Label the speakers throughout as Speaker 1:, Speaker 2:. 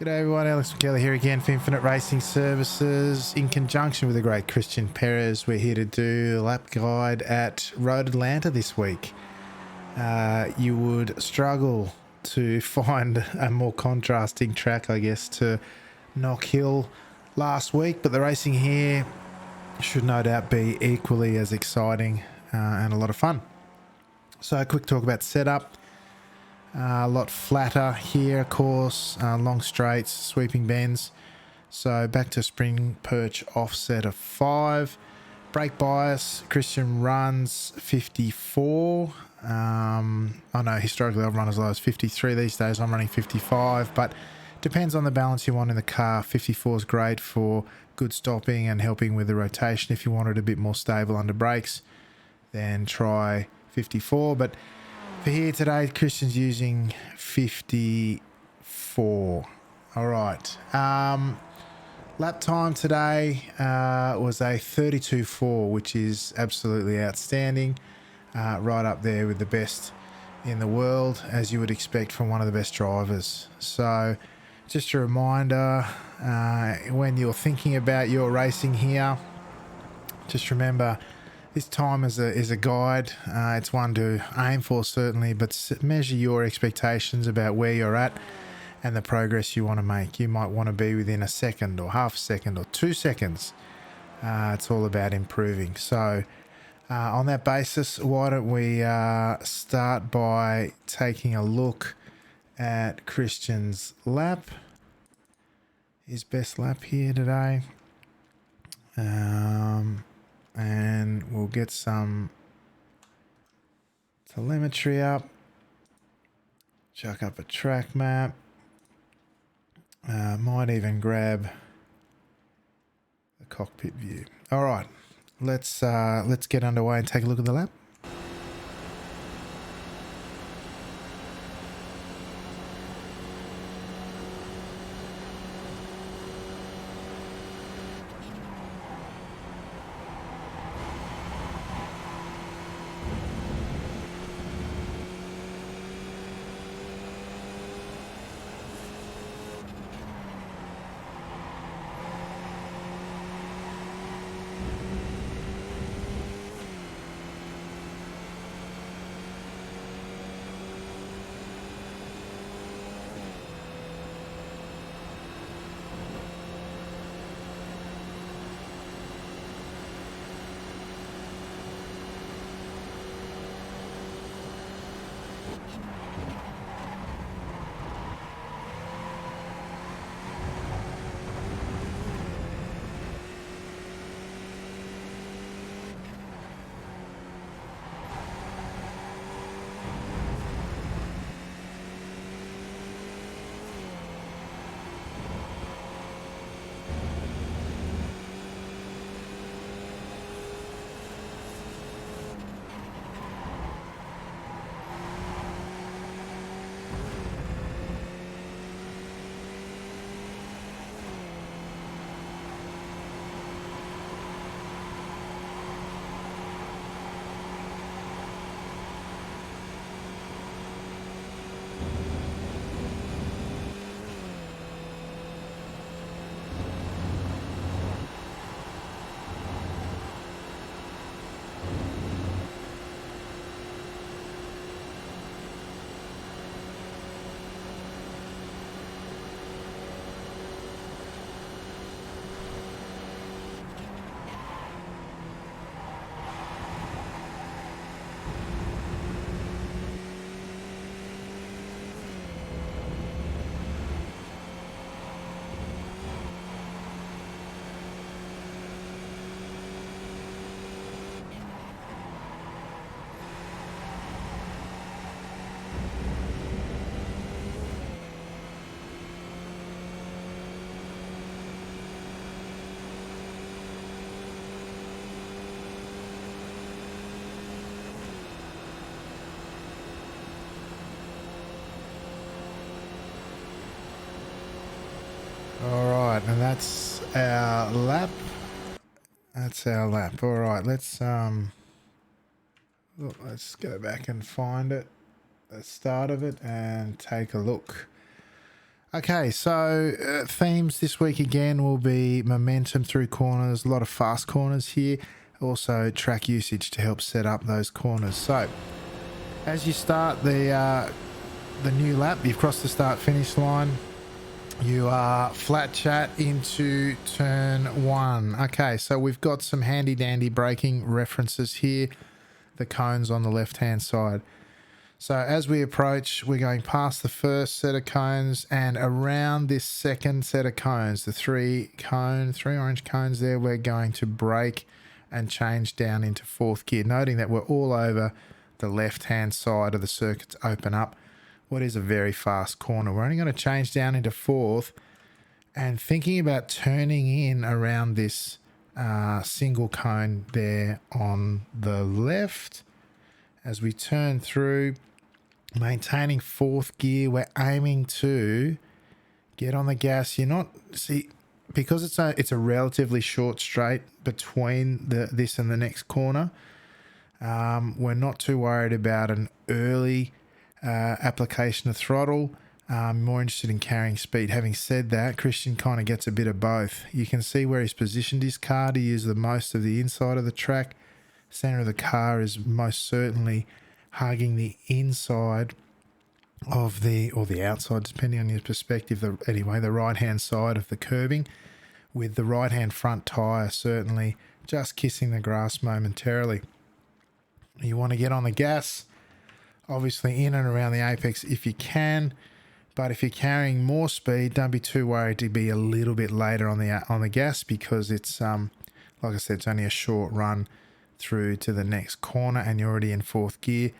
Speaker 1: G'day everyone, Alex McKellar here again for Infinite Racing Services. In conjunction with the great Christian Perez, we're here to do a lap guide at Road Atlanta this week. You would struggle to find a more contrasting track, I guess, to Knock Hill last week, but the racing here should no doubt be equally as exciting and a lot of fun. So a quick talk about setup. A lot flatter here, of course, long straights, sweeping bends. So back to spring perch offset of 5. Brake bias, Christian runs 54. I know historically I've run as low as 53 these days. I'm running 55, but depends on the balance you want in the car. 54 is great for good stopping and helping with the rotation. If you want it a bit more stable under brakes, then try 54. But for here today, Christian's using 54. All right. Lap time today was a 32.4, which is absolutely outstanding. Right up there with the best in the world, as you would expect from one of the best drivers. So just a reminder, when you're thinking about your racing here, just remember this time is a guide. It's one to aim for, certainly, but measure your expectations about where you're at and the progress you want to make. You might want to be within a second or half a second or 2 seconds. It's all about improving. So on that basis, why don't we start by taking a look at Christian's lap. His best lap here today. And we'll get some telemetry up, chuck up a track map, might even grab the cockpit view. All right, let's get underway and take a look at the lap. All right, and that's our lap. That's our lap. All right, let's go back and find it, the start of it, and take a look. Okay, so themes this week again will be momentum through corners, a lot of fast corners here, also track usage to help set up those corners. So as you start the new lap, you've crossed the start finish line. You are flat chat into turn 1. Okay, so we've got some handy dandy braking references here. The cones on the left hand side. So as we approach, we're going past the first set of cones and around this second set of cones, the three orange cones there, we're going to brake and change down into fourth gear, noting that we're all over the left-hand side of the circuit to open up what is a very fast corner. We're only going to change down into fourth and thinking about turning in around this single cone there on the left. As we turn through, maintaining fourth gear, we're aiming to get on the gas. Because it's a relatively short straight between this and the next corner. We're not too worried about an early application of throttle. More interested in carrying speed. Having said that, Christian kind of gets a bit of both. You can see where he's positioned his car to use the most of the inside of the track. Center of the car is most certainly hugging the inside of or the outside, depending on your perspective. The right hand side of the curbing, with the right hand front tyre certainly just kissing the grass momentarily. You want to get on the gas, obviously in and around the apex if you can, but if you're carrying more speed, don't be too worried to be a little bit later on the gas, because it's like I said, it's only a short run through to the next corner and you're already in fourth gear.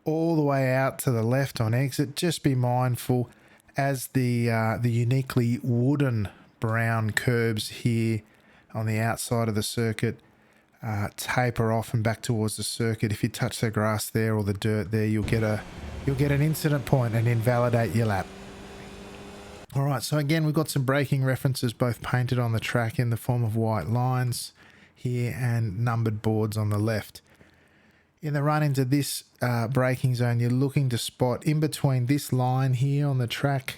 Speaker 1: All the way out to the left on exit, just be mindful as the uniquely wooden brown curbs here on the outside of the circuit taper off and back towards the circuit. If you touch the grass there or the dirt there, you'll get an incident point and invalidate your lap. All right, so again, we've got some braking references both painted on the track in the form of white lines here and numbered boards on the left. In the run into this braking zone, you're looking to spot in between this line here on the track,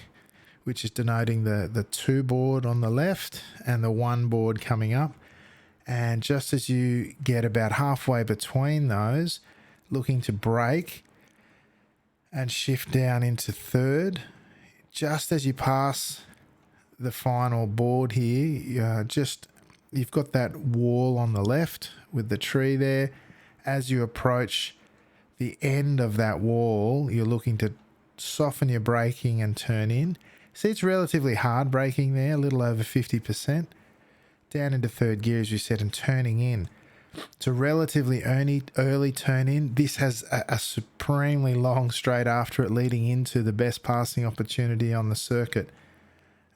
Speaker 1: which is denoting the 2 board on the left and the 1 board coming up. And just as you get about halfway between those, looking to brake and shift down into third. Just as you pass the final board here, you've got that wall on the left with the tree there. As you approach the end of that wall, you're looking to soften your braking and turn in. See, it's relatively hard braking there, a little over 50%. Down into third gear, as you said, and turning in. It's a relatively early turn in. This has a supremely long straight after it, leading into the best passing opportunity on the circuit.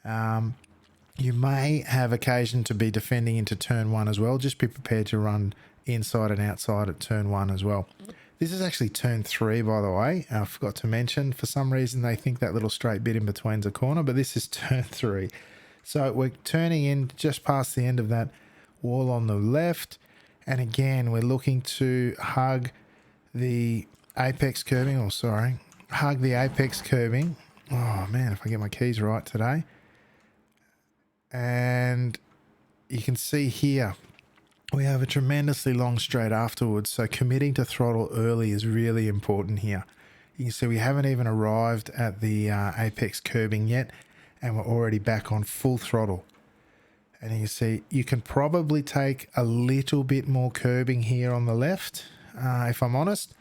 Speaker 1: You may have occasion to be defending into turn 1 as well. Just be prepared to run inside and outside at turn 1 as well. This is actually turn 3, by the way. I forgot to mention, for some reason they think that little straight bit in between's a corner, but this is turn 3. So we're turning in just past the end of that wall on the left. And again, we're looking to hug the apex curbing. Oh man, if I get my keys right today. And you can see here, we have a tremendously long straight afterwards. So committing to throttle early is really important here. You can see we haven't even arrived at the apex curbing yet, and we're already back on full throttle. And you can see you can probably take a little bit more curbing here on the left, if I'm honest,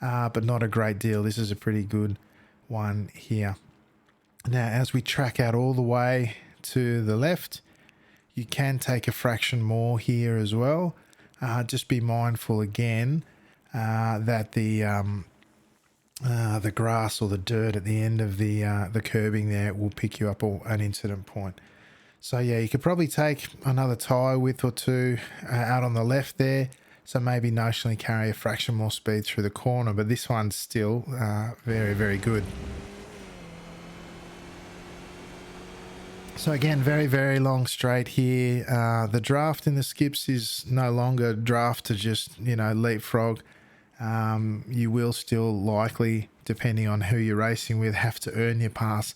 Speaker 1: but not a great deal. This is a pretty good one here. Now, as we track out all the way to the left, you can take a fraction more here as well. Just be mindful again that the grass or the dirt at the end of the curbing there will pick you up an incident point. So yeah, you could probably take another tyre width or two out on the left there. So maybe notionally carry a fraction more speed through the corner, but this one's still very, very good. So again, very, very long straight here. The draft in the skips is no longer draft to just, leapfrog. You will still likely, depending on who you're racing with, have to earn your pass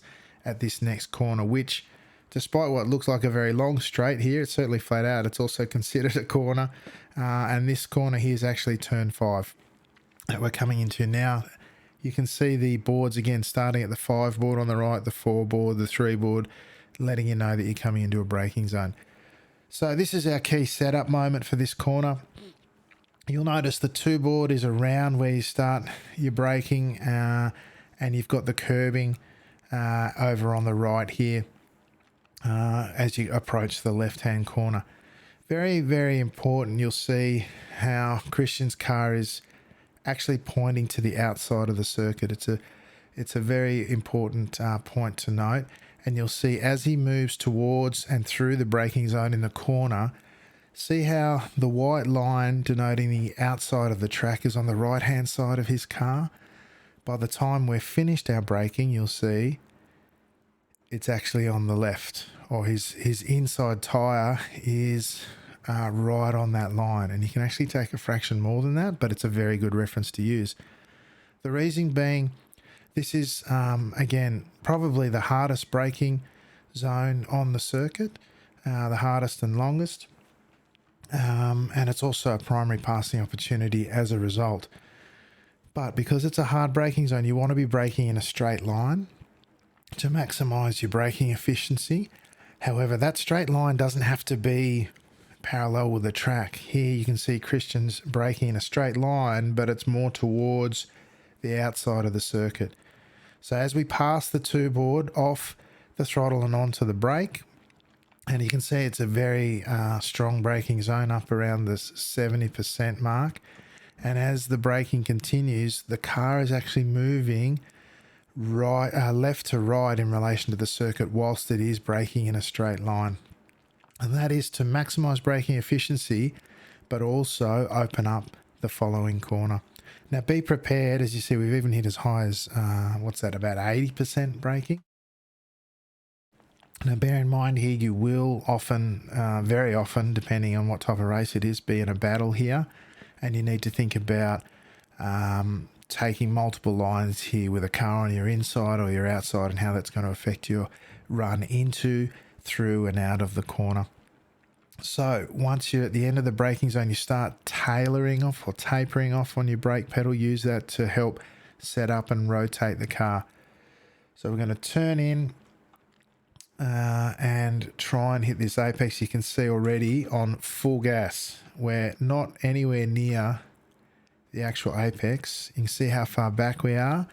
Speaker 1: at this next corner, which, despite what looks like a very long straight here, it's certainly flat out. It's also considered a corner. And this corner here is actually turn 5 that we're coming into now. You can see the boards again starting at the 5 board on the right, the 4 board, the 3 board, letting you know that you're coming into a braking zone. So this is our key setup moment for this corner. You'll notice the 2 board is around where you start your braking, and you've got the curbing over on the right here as you approach the left-hand corner. Very, very important. You'll see how Christian's car is actually pointing to the outside of the circuit. It's a very important point to note. And you'll see as he moves towards and through the braking zone in the corner, see how the white line denoting the outside of the track is on the right-hand side of his car. By the time we're finished our braking, you'll see it's actually on the left, or his inside tyre is right on that line. And you can actually take a fraction more than that, but it's a very good reference to use. The reason being, this is, again, probably the hardest braking zone on the circuit, the hardest and longest. And it's also a primary passing opportunity as a result. But because it's a hard braking zone, you want to be braking in a straight line to maximize your braking efficiency. However, that straight line doesn't have to be parallel with the track. Here you can see Christian's braking in a straight line, but it's more towards the outside of the circuit. So as we pass the 2 board off the throttle and onto the brake, and you can see it's a very strong braking zone up around the 70% mark. And as the braking continues, the car is actually moving left to right in relation to the circuit whilst it is braking in a straight line. And that is to maximize braking efficiency, but also open up the following corner. Now be prepared. As you see, we've even hit as high as, about 80% braking. Now bear in mind here, you will often, very often, depending on what type of race it is, be in a battle here. And you need to think about taking multiple lines here with a car on your inside or your outside, and how that's going to affect your run into, through and out of the corner. So once you're at the end of the braking zone, you start tailoring off or tapering off on your brake pedal. Use that to help set up and rotate the car. So we're going to turn in and try and hit this apex. You can see already on full gas, we're not anywhere near the actual apex. You can see how far back we are,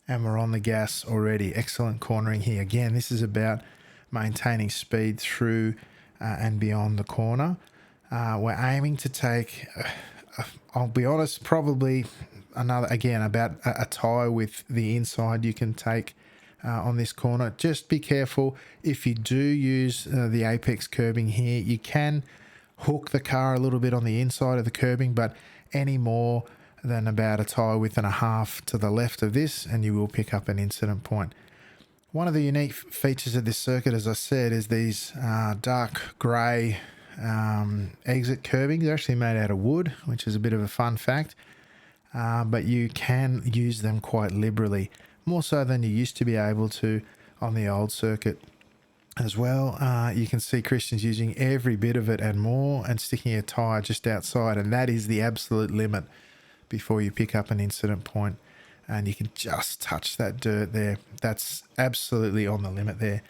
Speaker 1: and we're on the gas already. Excellent cornering here. Again, this is about maintaining speed through and beyond the corner. We're aiming to take, I'll be honest, probably about a tyre with the inside you can take on this corner. Just be careful if you do use the apex curbing here. You can hook the car a little bit on the inside of the curbing, but any more than about a tyre width and a half to the left of this, and you will pick up an incident point. One of the unique features of this circuit, as I said, is these dark grey exit curbings. They're actually made out of wood, which is a bit of a fun fact, but you can use them quite liberally, more so than you used to be able to on the old circuit. As well, you can see Christian's using every bit of it and more, and sticking a tyre just outside, and that is the absolute limit before you pick up an incident point. And you can just touch that dirt there. That's absolutely on the limit there.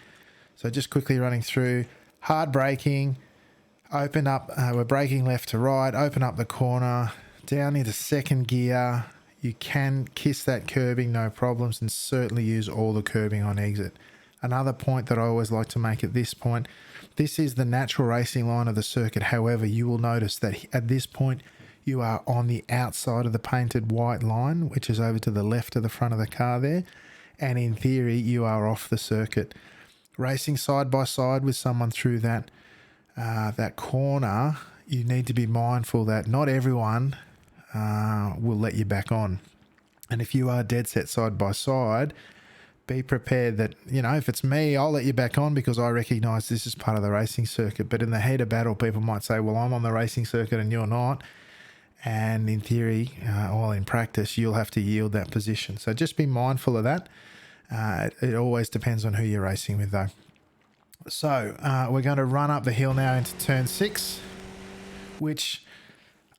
Speaker 1: So just quickly running through, hard braking, open up, we're braking left to right, open up the corner, down into second gear. You can kiss that curbing, no problems, and certainly use all the curbing on exit. Another point that I always like to make at this point, this is the natural racing line of the circuit. However, you will notice that at this point, you are on the outside of the painted white line, which is over to the left of the front of the car there. And in theory, you are off the circuit. Racing side by side with someone through that corner, you need to be mindful that not everyone will let you back on. And if you are dead set side by side, be prepared that, if it's me, I'll let you back on because I recognise this is part of the racing circuit. But in the heat of battle, people might say, well, I'm on the racing circuit and you're not. And in theory, or in practice, you'll have to yield that position. So just be mindful of that. It always depends on who you're racing with though. So we're going to run up the hill now into turn 6, which,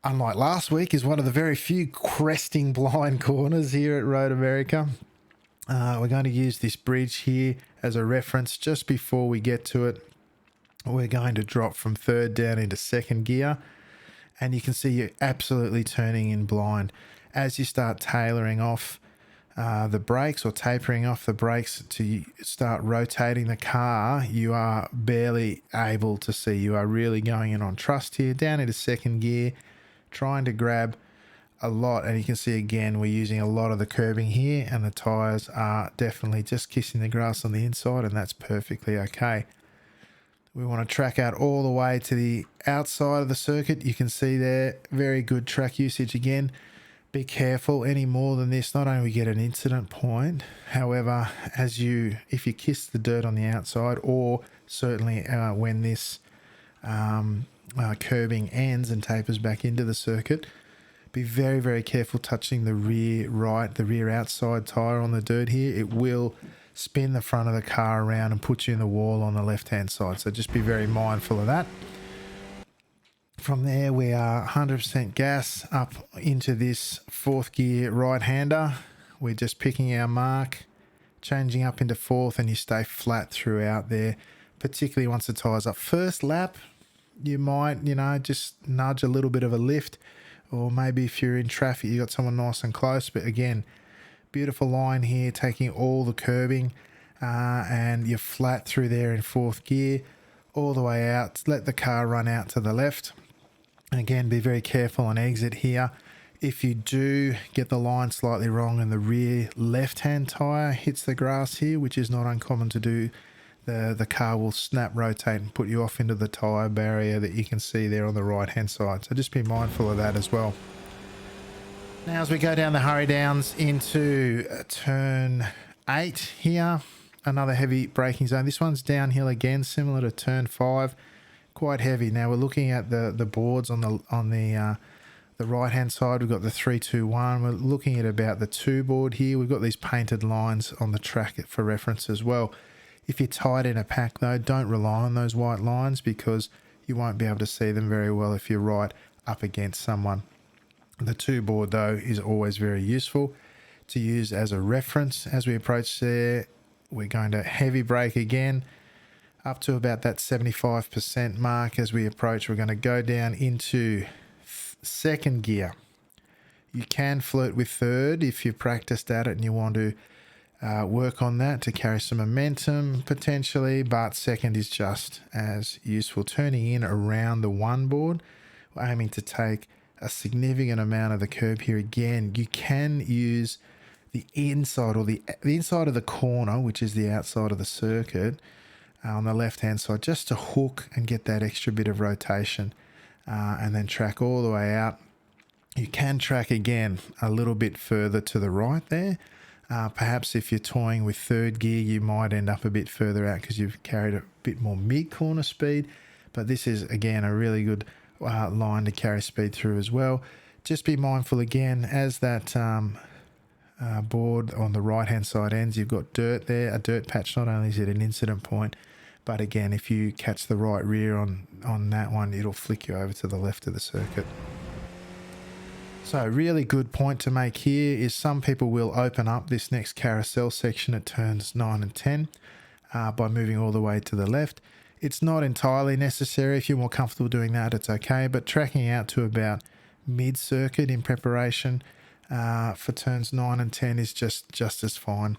Speaker 1: unlike last week, is one of the very few cresting blind corners here at Road America. We're going to use this bridge here as a reference just before we get to it. We're going to drop from 3rd down into 2nd gear, and you can see you're absolutely turning in blind. As you start tailoring off the brakes or tapering off the brakes to start rotating the car, you are barely able to see. You are really going in on trust here, down into 2nd gear, trying to grab a lot, and you can see again we're using a lot of the curbing here, and the tires are definitely just kissing the grass on the inside, and that's perfectly okay. We want to track out all the way to the outside of the circuit. You can see there, very good track usage again. Be careful, any more than this, not only we get an incident point, however, if you kiss the dirt on the outside, or certainly when this curbing ends and tapers back into the circuit, be very, very careful touching the rear outside tire on the dirt here. It will spin the front of the car around and put you in the wall on the left-hand side. So just be very mindful of that. From there, we are 100% gas up into this 4th gear right-hander. We're just picking our mark, changing up into 4th, and you stay flat throughout there, particularly once the tire's up. First lap, you might, just nudge a little bit of a lift, or maybe if you're in traffic, you got someone nice and close. But again, beautiful line here, taking all the curbing, and you're flat through there in 4th gear, all the way out. Let the car run out to the left. Again, be very careful on exit here. If you do get the line slightly wrong and the rear left-hand tyre hits the grass here, which is not uncommon to do, the car will snap, rotate, and put you off into the tyre barrier that you can see there on the right-hand side. So just be mindful of that as well. Now, as we go down the hurry downs into turn 8 here, another heavy braking zone. This one's downhill again, similar to turn 5. Quite heavy. Now we're looking at the boards on the right hand side. We've got the 321. We're looking at about the 2 board here. We've got these painted lines on the track for reference as well. If you're tied in a pack though, don't rely on those white lines, because you won't be able to see them very well if you're right up against someone. The 2 board though is always very useful to use as a reference. As we approach there, we're going to heavy brake again, up to about that 75% mark. As we approach, we're going to go down into 2nd gear. You can flirt with 3rd if you've practiced at it and you want to work on that to carry some momentum potentially, but 2nd is just as useful. Turning in around the 1 board, we're aiming to take a significant amount of the curb here. Again, you can use the inside, or the inside of the corner, which is the outside of the circuit, on the left hand side, just to hook and get that extra bit of rotation, and then track all the way out. You can track again a little bit further to the right there. Perhaps if you're toying with 3rd gear, you might end up a bit further out because you've carried a bit more mid-corner speed, but this is again a really good line to carry speed through as well. Just be mindful again, as that board on the right hand side ends, you've got dirt there, a dirt patch. Not only is it an incident point, but again, if you catch the right rear on that one, it'll flick you over to the left of the circuit. So really good point to make here is some people will open up this next carousel section at turns 9 and 10 by moving all the way to the left. It's not entirely necessary. If you're more comfortable doing that, it's okay, but tracking out to about mid-circuit in preparation for turns 9 and 10 is just as fine.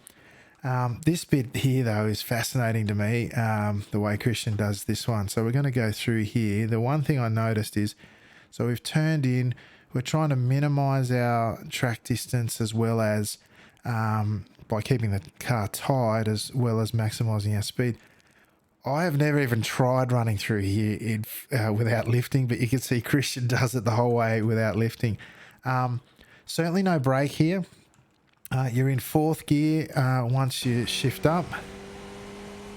Speaker 1: This bit here though is fascinating to me, the way Christian does this one. So we're going to go through here. The one thing I noticed is, so we've turned in, we're trying to minimize our track distance as well as by keeping the car tight, as well as maximizing our speed. I have never even tried running through here without lifting, but you can see Christian does it the whole way without lifting. Certainly no brake here. You're in 4th gear once you shift up.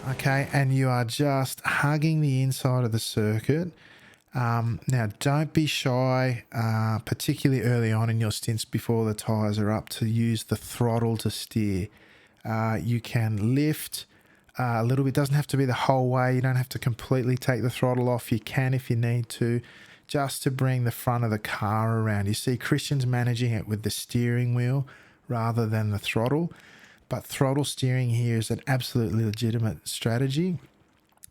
Speaker 1: Okay, and you are just hugging the inside of the circuit. Now, don't be shy, particularly early on in your stints before the tyres are up, to use the throttle to steer. You can lift a little bit. It doesn't have to be the whole way. You don't have to completely take the throttle off. You can if you need to, just to bring the front of the car around. You see Christian's managing it with the steering wheel rather than the throttle, but throttle steering here is an absolutely legitimate strategy.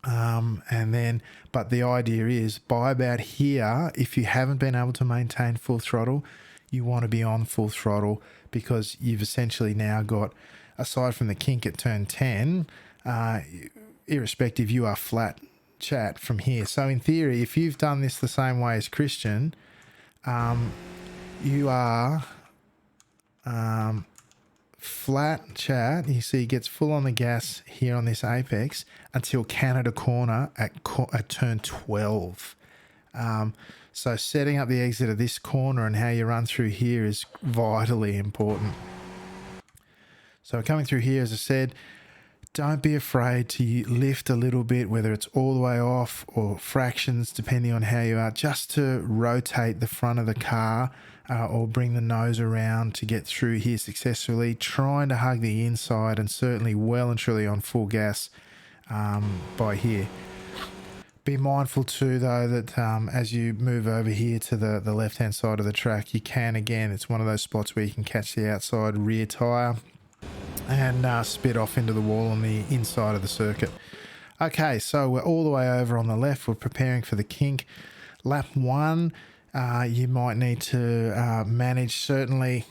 Speaker 1: But the idea is by about here, if you haven't been able to maintain full throttle, you want to be on full throttle, because you've essentially now got, aside from the kink at turn 10, irrespective, you are flat chat from here. So in theory, if you've done this the same way as Christian, you are flat chat. You see he gets full on the gas here on this apex until Canada corner at turn 12. So setting up the exit of this corner and how you run through here is vitally important. So coming through here, as I said, don't be afraid to lift a little bit, whether it's all the way off or fractions, depending on how you are, just to rotate the front of the car or bring the nose around to get through here successfully, trying to hug the inside and certainly well and truly on full gas by here. Be mindful too, though, that as you move over here to the left-hand side of the track, you can, again, it's one of those spots where you can catch the outside rear tyre and spit off into the wall on the inside of the circuit. Okay, so we're all the way over on the left. We're preparing for the kink. Lap 1, you might need to manage. Certainly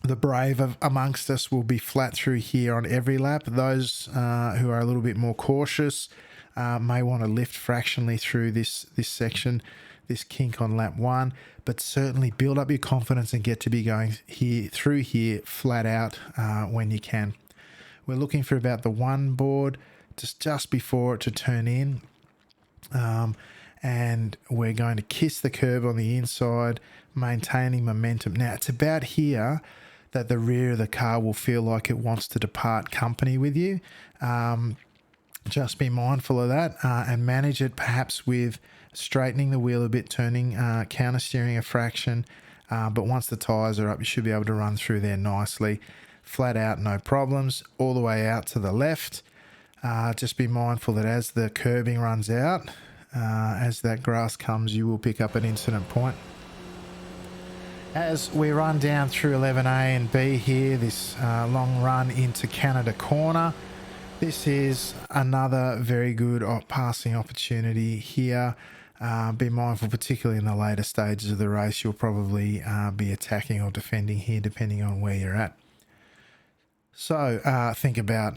Speaker 1: the brave amongst us will be flat through here on every lap. Those who are a little bit more cautious may want to lift fractionally through this section, this kink on lap 1, but certainly build up your confidence and get to be going through here flat out when you can. We're looking for about the 1 board just before it to turn in, and we're going to kiss the curb on the inside, maintaining momentum. Now it's about here that the rear of the car will feel like it wants to depart company with you. Just be mindful of that and manage it perhaps with straightening the wheel a bit, turning, counter steering a fraction. But once the tyres are up, you should be able to run through there nicely. Flat out, no problems. All the way out to the left. Just be mindful that as the curbing runs out, as that grass comes, you will pick up an incident point. As we run down through 11A and B here, this long run into Canada corner, this is another very good passing opportunity here. Be mindful, particularly in the later stages of the race, you'll probably be attacking or defending here depending on where you're at. So think about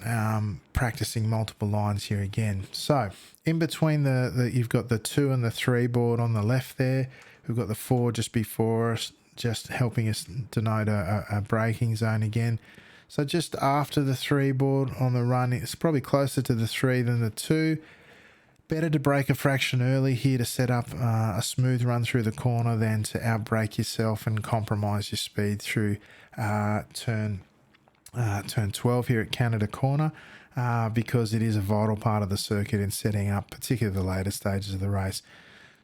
Speaker 1: practicing multiple lines here again. So in between you've got the 2 and the 3 board on the left there. We've got the 4 just before us, just helping us denote a braking zone again. So just after the 3 board on the run, it's probably closer to the 3 than the 2. Better to brake a fraction early here to set up a smooth run through the corner than to outbrake yourself and compromise your speed through turn 12 here at Canada corner, because it is a vital part of the circuit in setting up, particularly the later stages of the race.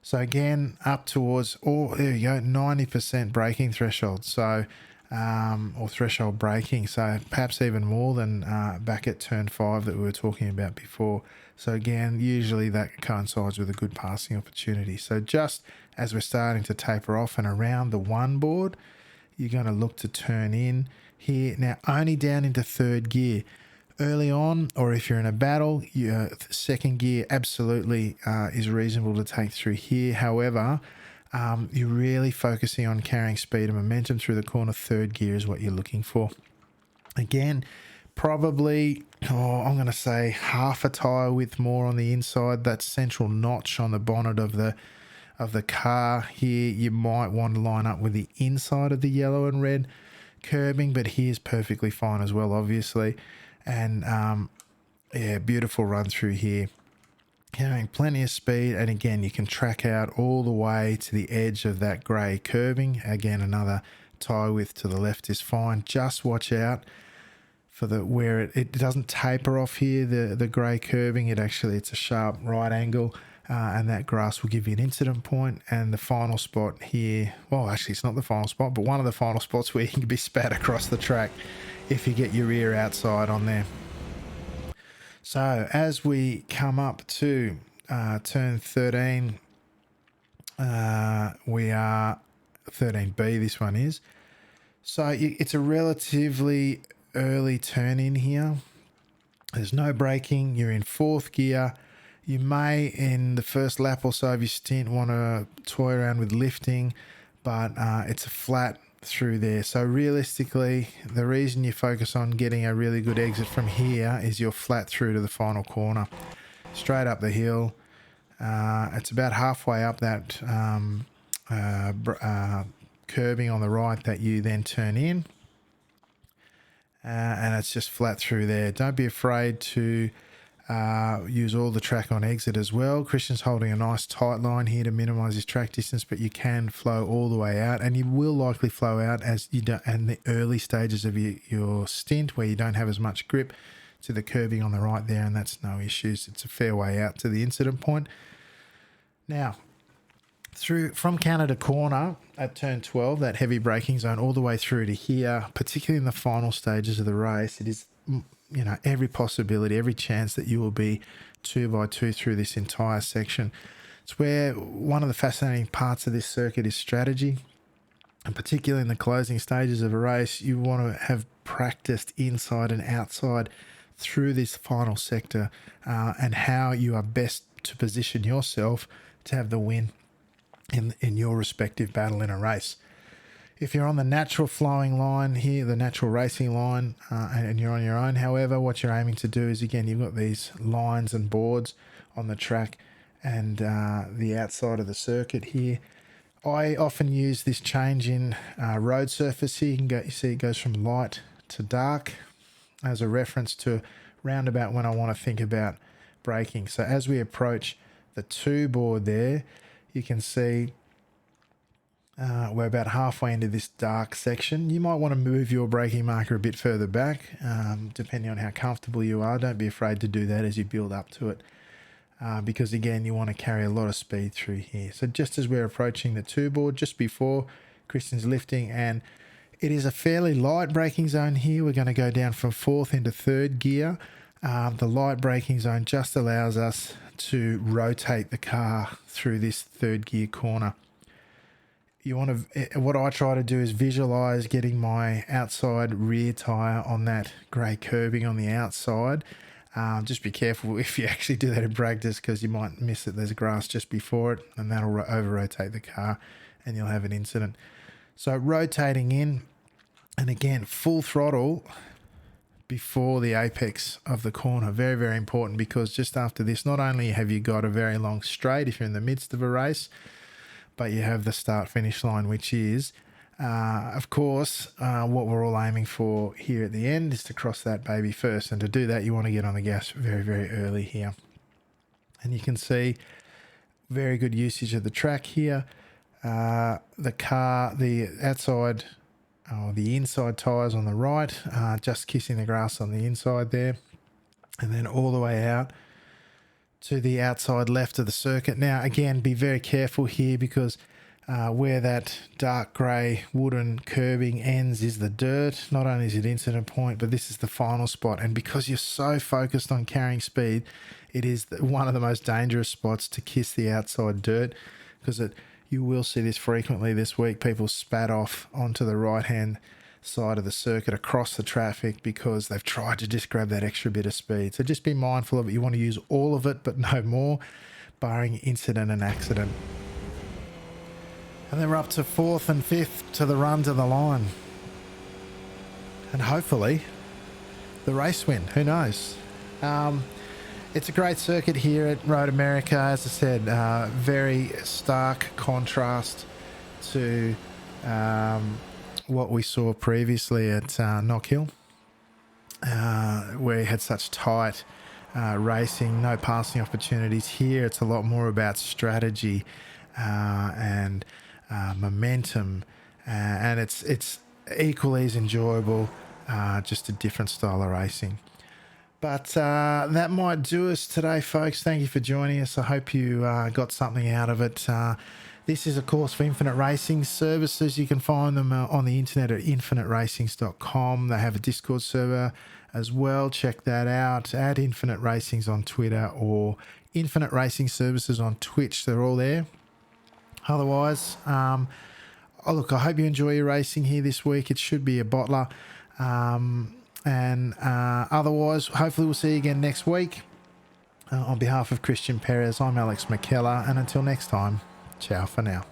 Speaker 1: So again, up towards, there you go, 90% braking threshold. So or threshold braking, so perhaps even more than back at turn 5 that we were talking about before. So again, usually that coincides with a good passing opportunity. So just as we're starting to taper off and around the 1 board, you're going to look to turn in here. Now only down into 3rd gear. Early on, or if you're in a battle, your 2nd gear absolutely is reasonable to take through here. However, you're really focusing on carrying speed and momentum through the corner. 3rd gear is what you're looking for. Again, probably, I'm going to say half a tyre width more on the inside. That central notch on the bonnet of the car here, you might want to line up with the inside of the yellow and red curbing, but here's perfectly fine as well, obviously. And yeah, beautiful run through here. Carrying plenty of speed, and again you can track out all the way to the edge of that grey curbing. Again, another tyre width to the left is fine. Just watch out for where it doesn't taper off here, the grey curbing. It's a sharp right angle, and that grass will give you an incident point. And the final spot here, well actually it's not the final spot, but one of the final spots where you can be spat across the track if you get your rear outside on there. So as we come up to turn 13, we are 13B, this one is. So it's a relatively early turn in here. There's no braking. You're in fourth gear. You may, in the first lap or so of your stint, want to toy around with lifting, but it's a flat through there. So realistically, the reason you focus on getting a really good exit from here is you're flat through to the final corner, straight up the hill. It's about halfway up that curbing on the right that you then turn in, and it's just flat through there. Don't be afraid to use all the track on exit as well. Christian's holding a nice tight line here to minimize his track distance, but you can flow all the way out, and you will likely flow out as you do in the early stages of your stint where you don't have as much grip to the curbing on the right there, and that's no issues. It's a fair way out to the incident point. Now, from Canada corner at turn 12, that heavy braking zone, all the way through to here, particularly in the final stages of the race, it is, every possibility, every chance that you will be 2x2 through this entire section. It's where one of the fascinating parts of this circuit is strategy, and particularly in the closing stages of a race, you want to have practiced inside and outside through this final sector, and how you are best to position yourself to have the win in your respective battle in a race. If you're on the natural flowing line here, the natural racing line, and you're on your own, however, what you're aiming to do is, again, you've got these lines and boards on the track and the outside of the circuit here. I often use this change in road surface here. You see it goes from light to dark as a reference to roundabout when I want to think about braking. So as we approach the 2 board there, you can see we're about halfway into this dark section. You might want to move your braking marker a bit further back, depending on how comfortable you are. Don't be afraid to do that as you build up to it, because again, you want to carry a lot of speed through here. So just as we're approaching the 2 board, just before Christian's lifting, and it is a fairly light braking zone here. We're going to go down from 4th into 3rd gear. The light braking zone just allows us to rotate the car through this 3rd gear corner. What I try to do is visualize getting my outside rear tire on that grey curbing on the outside. Just be careful if you actually do that in practice, because you might miss it. There's grass just before it, and that'll over-rotate the car, and you'll have an incident. So rotating in, and again, full throttle before the apex of the corner. Very, very important, because just after this, not only have you got a very long straight if you're in the midst of a race, but you have the start-finish line, which is, of course, what we're all aiming for here at the end is to cross that baby first. And to do that, you want to get on the gas very, very early here. And you can see very good usage of the track here. The outside, the inside tyres on the right, just kissing the grass on the inside there. And then all the way out to the outside left of the circuit. Now, again, be very careful here, because where that dark grey wooden curbing ends is the dirt. Not only is it incident point, but this is the final spot. And because you're so focused on carrying speed, it is one of the most dangerous spots to kiss the outside dirt, because you will see this frequently this week. People spat off onto the right-hand side of the circuit across the traffic because they've tried to just grab that extra bit of speed. So just be mindful of it. You want to use all of it, but no more, barring incident and accident. And then we're up to 4th and 5th to the run to the line. And hopefully the race win. Who knows? It's a great circuit here at Road America. As I said, very stark contrast to what we saw previously at Knock Hill, where you had such tight racing, no passing opportunities. Here it's a lot more about strategy and momentum, and it's equally as enjoyable, just a different style of racing. But that might do us today, folks. Thank you for joining us. I hope you got something out of it. This is, of course, for Infinite Racing Services. You can find them on the internet at infiniteracings.com. They have a Discord server as well. Check that out at Infinite Racings on Twitter or Infinite Racing Services on Twitch. They're all there. Otherwise, look, I hope you enjoy your racing here this week. It should be a bottler. Otherwise, hopefully we'll see you again next week. On behalf of Christian Perez, I'm Alex McKellar, and until next time, ciao for now.